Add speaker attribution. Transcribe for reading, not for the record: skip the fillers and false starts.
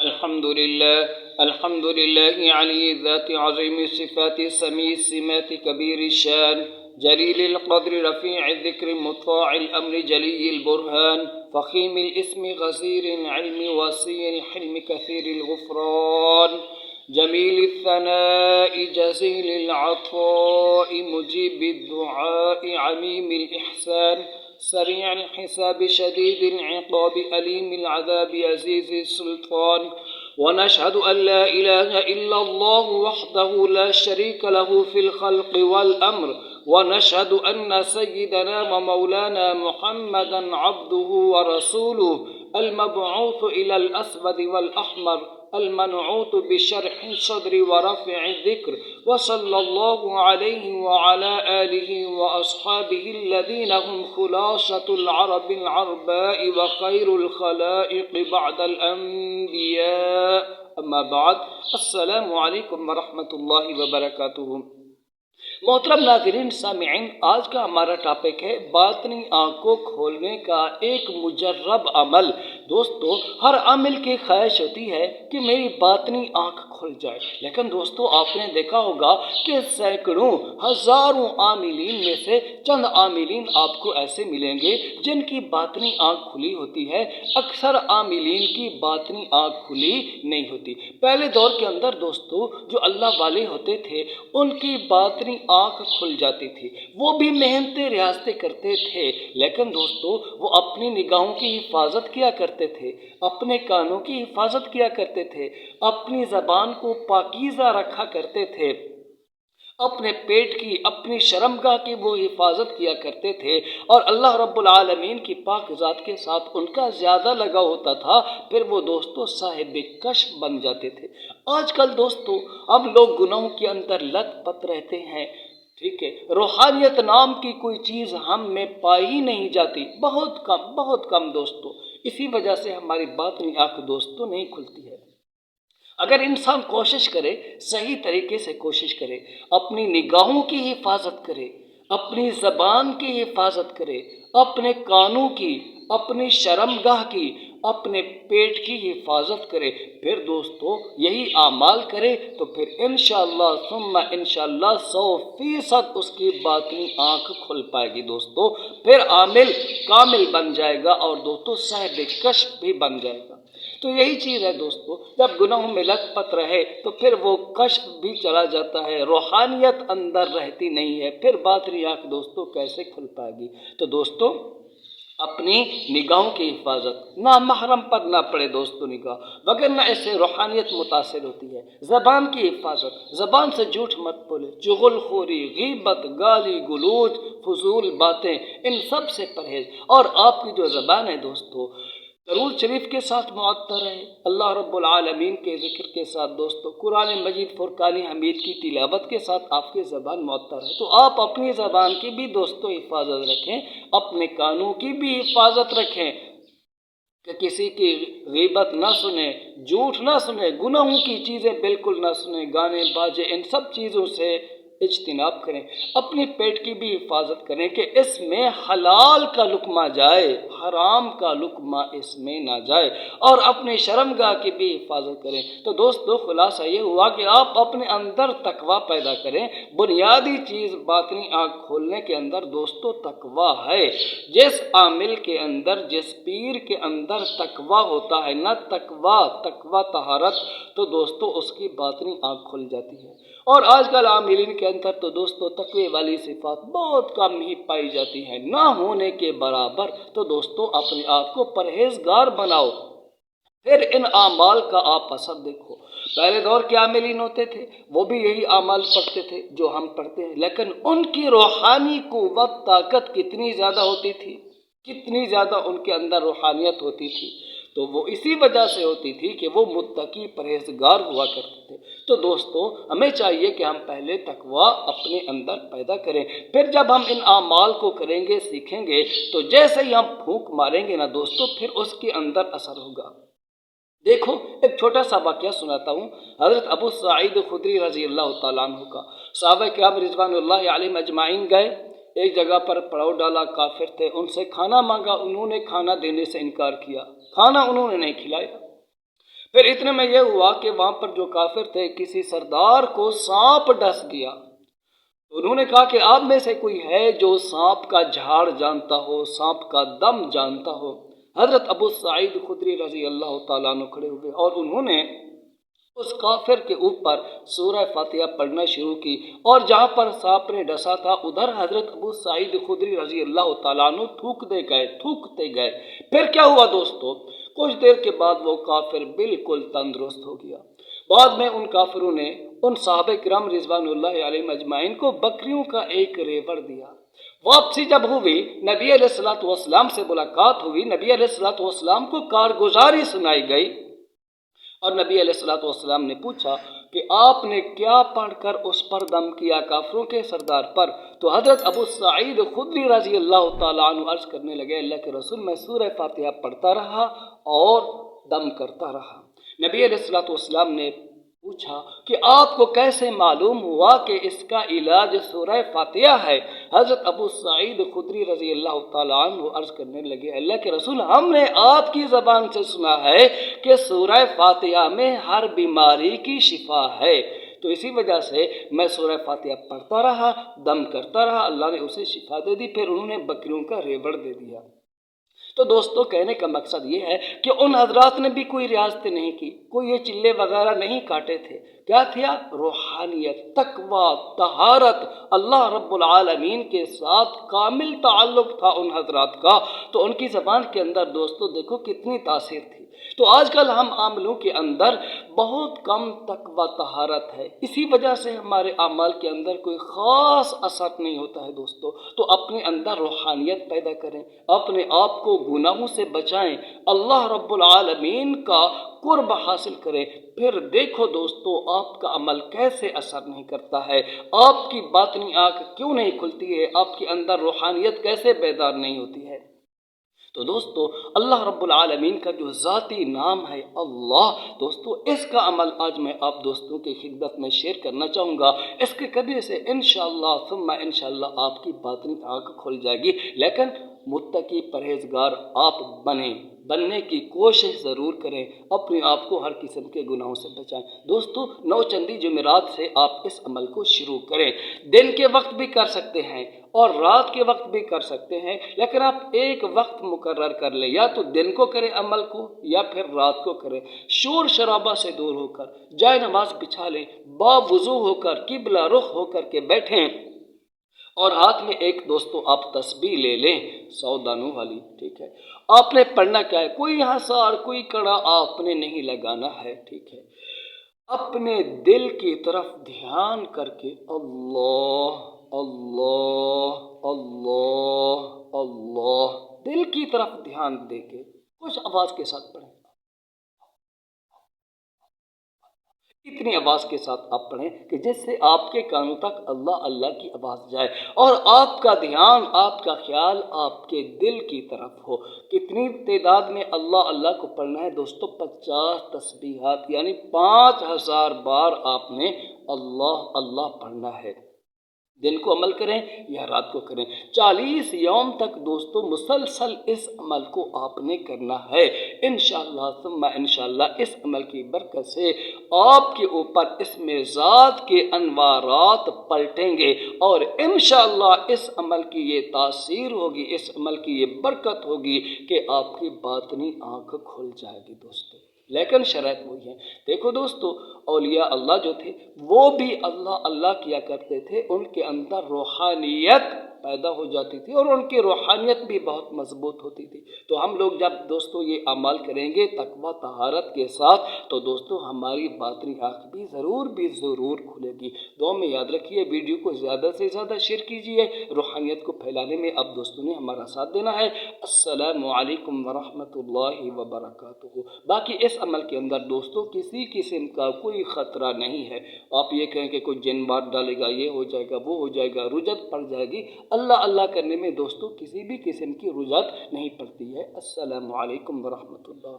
Speaker 1: الحمد لله علي الذات عظيم الصفات سميع السمات كبير الشان جليل القدر رفيع الذكر مطاع الأمر جلي البرهان فخيم الاسم غزير العلم وسيع الحلم كثير الغفران جميل الثناء جزيل العطاء مجيب الدعاء عميم الإحسان سريع الحساب شديد العقاب أليم العذاب عزيز السلطان ونشهد أن لا إله إلا الله وحده لا شريك له في الخلق والأمر ونشهد أن سيدنا ومولانا محمدا عبده ورسوله المبعوث إلى الأسود والأحمر المنعوت بشرح الصدر ورفع الذكر وصلى الله عليه وعلى آله وأصحابه الذين هم خلاصة العرب العرباء وخير الخلائق بعد الأنبياء أما بعد السلام عليكم ورحمة الله وبركاته. محترم ناظرین سامعین، آج کا ہمارا ٹاپک ہے باطنی آنکھ کو کھولنے کا ایک مجرب عمل. دوستو، ہر عامل کی خواہش ہوتی ہے کہ میری باطنی آنکھ کھل جائے، لیکن دوستو آپ نے دیکھا ہوگا کہ سینکڑوں ہزاروں عاملین میں سے چند عاملین آپ کو ایسے ملیں گے جن کی باطنی آنکھ کھلی ہوتی ہے. اکثر عاملین کی باطنی آنکھ کھلی نہیں ہوتی. پہلے دور کے اندر دوستو جو اللہ والے ہوتے تھے ان کی باطنی آنکھ کھل جاتی تھی، وہ بھی محنتیں ریاضتیں کرتے تھے، لیکن دوستو وہ اپنی نگاہوں کی حفاظت کیا کرتے تھے، اپنے کانوں کی حفاظت کیا کرتے تھے، اپنی زبان کو پاکیزہ رکھا کرتے تھے، اپنے پیٹ کی، اپنی شرمگاہ کی وہ حفاظت کیا کرتے تھے، اور اللہ رب العالمین کی پاک ذات کے ساتھ ان کا زیادہ لگاؤ ہوتا تھا. پھر وہ دوستو صاحب کشف بن جاتے تھے. آج کل دوستو ہم لوگ گناہوں کے اندر لت پت رہتے ہیں، ٹھیک ہے، روحانیت نام کی کوئی چیز ہم میں پائی ہی نہیں جاتی، بہت کم دوستو. اسی وجہ سے ہماری باطنی آنکھ دوستو نہیں کھلتی ہے. اگر انسان کوشش کرے، صحیح طریقے سے کوشش کرے، اپنی نگاہوں کی حفاظت کرے، اپنی زبان کی حفاظت کرے، اپنے کانوں کی، اپنی شرمگاہ کی، اپنے پیٹ کی حفاظت کرے، پھر دوستو یہی اعمال کرے تو پھر انشاءاللہ ثم انشاءاللہ 100% اس کی باطنی آنکھ کھل پائے گی دوستو. پھر عامل کامل بن جائے گا اور دوستو صاحب کشف بھی بن جائے گا. تو یہی چیز ہے دوستو، جب گناہوں میں لت پت رہے تو پھر وہ کشف بھی چلا جاتا ہے، روحانیت اندر رہتی نہیں ہے، پھر باطنی آنکھ دوستو کیسے کھل پائے گی؟ تو دوستو اپنی نگاہوں کی حفاظت، نامحرم پر نہ پڑے دوستو نگاہ، وگرنہ اس سے روحانیت متاثر ہوتی ہے. زبان کی حفاظت، زبان سے جھوٹ مت بولے، چغل خوری، غیبت، گالی گلوچ، فضول باتیں، ان سب سے پرہیز. اور آپ کی جو زبان ہے دوستو درود شریف کے ساتھ معطر ہے، اللہ رب العالمین کے ذکر کے ساتھ دوستو، قرآن مجید فرقان حمید کی تلاوت کے ساتھ آپ کی زبان معطر ہے. تو آپ اپنی زبان کی بھی دوستو حفاظت رکھیں، اپنے کانوں کی بھی حفاظت رکھیں کہ کسی کی غیبت نہ سنیں، جھوٹ نہ سنیں، گناہوں کی چیزیں بالکل نہ سنیں، گانے باجے ان سب چیزوں سے اجتناب کریں. اپنے پیٹ کی بھی حفاظت کریں کہ اس میں حلال کا لقمہ جائے، حرام کا لقمہ اس میں نہ جائے، اور اپنے شرمگاہ کی بھی حفاظت کریں. تو دوستو خلاصہ یہ ہوا کہ آپ اپنے اندر تقوی پیدا کریں. بنیادی چیز باطنی آنکھ کھولنے کے اندر دوستو تقوی ہے. جس عامل کے اندر، جس پیر کے اندر تقوی ہوتا ہے نا، تقوی طہارت، تو دوستو اس کی باطنی آنکھ کھل جاتی ہے. اور آج کل عاملین کے اندر تو دوستو تقوی والی صفات بہت کم ہی پائی جاتی ہیں، نہ ہونے کے برابر. تو دوستو اپنے آپ کو پرہیزگار بناؤ، پھر ان اعمال کا آپ اثر دیکھو. پہلے دور کے عاملین ہوتے تھے، وہ بھی یہی اعمال پڑھتے تھے جو ہم پڑھتے ہیں، لیکن ان کی روحانی قوت طاقت کتنی زیادہ ہوتی تھی، کتنی زیادہ ان کے اندر روحانیت ہوتی تھی. تو وہ اسی وجہ سے ہوتی تھی کہ وہ متقی پرہیزگار ہوا کرتے تھے. تو دوستو ہمیں چاہیے کہ ہم پہلے تقوی اپنے اندر پیدا کریں، پھر جب ہم ان اعمال کو کریں گے، سیکھیں گے، تو جیسے ہی ہم پھونک ماریں گے نا دوستو، پھر اس کے اندر اثر ہوگا. دیکھو ایک چھوٹا سا واقعہ سناتا ہوں. حضرت ابو سعید خدری رضی اللہ تعالیٰ عنہ کا. صحابہ کرام رضوان اللہ علیہم اجمعین گئے، ایک جگہ پر پڑاؤ ڈالا، کافر تھے، ان سے کھانا مانگا، انہوں نے کھانا دینے سے انکار کیا، کھانا انہوں نے نہیں کھلایا. پھر اتنے میں یہ ہوا کہ وہاں پر جو کافر تھے کسی سردار کو سانپ ڈس گیا، تو انہوں نے کہا کہ آپ میں سے کوئی ہے جو سانپ کا جھاڑ جانتا ہو، سانپ کا دم جانتا ہو؟ حضرت ابو سعید خدری رضی اللہ تعالیٰ عنہ کھڑے ہوئے اور انہوں نے اس کافر کے اوپر سورہ فاتحہ پڑھنا شروع کی، اور جہاں پر سانپ نے ڈسا تھا ادھر حضرت ابو سعید خدری رضی اللہ تعالیٰ عنہ تھوکتے گئے۔ پھر کیا ہوا دوستو؟ کچھ دیر کے بعد وہ کافر بالکل تندرست ہو گیا۔ بعد میں ان کافروں نے ان صحابہ کرام رضوان اللہ علیہم اجمعین کو بکریوں کا ایک ریوڑ دیا۔ واپسی جب ہوئی، نبی علیہ الصلوۃ والسلام سے ملاقات ہوئی، نبی علیہ الصلوۃ والسلام کو کارگزاری سنائی گئی، اور نبی علیہ الصلوۃ والسلام نے پوچھا کہ آپ نے کیا پڑھ کر اس پر دم کیا کافروں کے سردار پر؟ تو حضرت ابو سعید خدری رضی اللہ تعالیٰ عنہ عرض کرنے لگے، اللہ کے رسول میں سورہ فاتحہ پڑھتا رہا اور دم کرتا رہا۔ نبی علیہ الصلوۃ والسلام نے پوچھا کہ آپ کو کیسے معلوم ہوا کہ اس کا علاج سورہ فاتحہ ہے؟ حضرت ابو سعید خدری رضی اللہ تعالیٰ عنہ عرض کرنے لگے، اللہ کے رسول ہم نے آپ کی زبان سے سنا ہے کہ سورہ فاتحہ میں ہر بیماری کی شفا ہے، تو اسی وجہ سے میں سورہ فاتحہ پڑھتا رہا، دم کرتا رہا، اللہ نے اسے شفا دے دی۔ پھر انہوں نے بکریوں کا ریوڑ دے دیا۔ تو دوستو کہنے کا مقصد یہ ہے کہ ان حضرات نے بھی کوئی ریاضتیں نہیں کی، کوئی یہ چلے وغیرہ نہیں کاٹے تھے۔ کیا تھا؟ روحانیت، تقویٰ، طہارت، اللہ رب العالمین کے ساتھ کامل تعلق تھا ان حضرات کا، تو ان کی زبان کے اندر دوستو دیکھو کتنی تاثیر تھی۔ تو آج کل ہم عاملوں کے اندر بہت کم تقویٰ طہارت ہے، اسی وجہ سے ہمارے اعمال کے اندر کوئی خاص اثر نہیں ہوتا ہے دوستو۔ تو اپنے اندر روحانیت پیدا کریں، اپنے آپ کو گناہوں سے بچائیں، اللہ رب العالمین کا قرب حاصل کریں، پھر دیکھو دوستو آپ کا عمل کیسے اثر نہیں کرتا ہے، آپ کی باطنی آنکھ کیوں نہیں کھلتی ہے، آپ کے اندر روحانیت کیسے بیدار نہیں ہوتی ہے۔ تو دوستو اللہ رب العالمین کا جو ذاتی نام ہے اللہ، دوستو اس کا عمل آج میں آپ دوستوں کی خدمت میں شیئر کرنا چاہوں گا۔ اس کے کرنے سے انشاءاللہ ثم انشاءاللہ آپ کی باطنی آنکھ کھل جائے گی، لیکن متقی پرہیزگار آپ بننے کی کوشش ضرور کریں، اپنے آپ کو ہر قسم کے گناہوں سے بچائیں۔ دوستو 9 چندی جمعرات سے آپ اس عمل کو شروع کریں، دن کے وقت بھی کر سکتے ہیں اور رات کے وقت بھی کر سکتے ہیں، لیکن آپ ایک وقت مقرر کر لیں، یا تو دن کو کریں عمل کو یا پھر رات کو کریں، شور شرابہ سے دور ہو کر جائے نماز بچھا لیں، باوضو ہو کر قبلہ رخ ہو کر کے بیٹھیں، اور ہاتھ میں ایک دوستو آپ تسبیح لے لیں 100 دانوں والی، ٹھیک ہے۔ آپ نے پڑھنا کیا ہے؟ کوئی حصار کوئی کڑا آپ نے نہیں لگانا ہے، ٹھیک ہے۔ اپنے دل کی طرف دھیان کر کے اللہ اللہ اللہ اللہ، دل کی طرف دھیان دے کے کچھ آواز کے ساتھ پڑھیں، اتنی آواز کے ساتھ آپ پڑھیں کہ جس سے آپ کے کانوں تک اللہ اللہ کی آواز جائے اور آپ کا دھیان، آپ کا خیال آپ کے دل کی طرف ہو۔ کتنی تعداد میں اللہ اللہ کو پڑھنا ہے دوستو؟ 50 تسبیحات، یعنی 5000 بار آپ نے اللہ اللہ پڑھنا ہے۔ دن کو عمل کریں یا رات کو کریں، 40 یوم تک دوستو مسلسل اس عمل کو آپ نے کرنا ہے۔ انشاءاللہ ثم انشاءاللہ اس عمل کی برکت سے آپ کے اوپر اس میں ذات کے انوارات پلٹیں گے، اور انشاءاللہ اس عمل کی یہ تاثیر ہوگی، اس عمل کی یہ برکت ہوگی کہ آپ کی باطنی آنکھ کھل جائے گی دوستو۔ لیکن شرائط وہی ہے۔ دیکھو دوستو اولیاء اللہ جو تھے وہ بھی اللہ اللہ کیا کرتے تھے، ان کے اندر روحانیت پیدا ہو جاتی تھی اور ان کی روحانیت بھی بہت مضبوط ہوتی تھی۔ تو ہم لوگ جب دوستو یہ اعمال کریں گے تقویٰ طہارت کے ساتھ، تو دوستو ہماری باطنی آنکھ بھی ضرور کھلے گی۔ دعا میں یاد رکھیے، ویڈیو کو زیادہ سے زیادہ شیئر کیجیے، روحانیت کو پھیلانے میں اب دوستوں نے ہمارا ساتھ دینا ہے۔ السلام علیکم ورحمۃ اللہ وبرکاتہ۔ باقی اس عمل کے اندر دوستو کسی قسم کا کوئی خطرہ نہیں ہے۔ آپ یہ کہیں کہ کوئی جن بات ڈالے گا، یہ ہو جائے گا، وہ ہو جائے گا، رجت پڑ جائے گی، اللہ اللہ کرنے میں دوستو کسی بھی قسم کی رجت نہیں پڑتی ہے۔ السلام علیکم ورحمۃ اللہ۔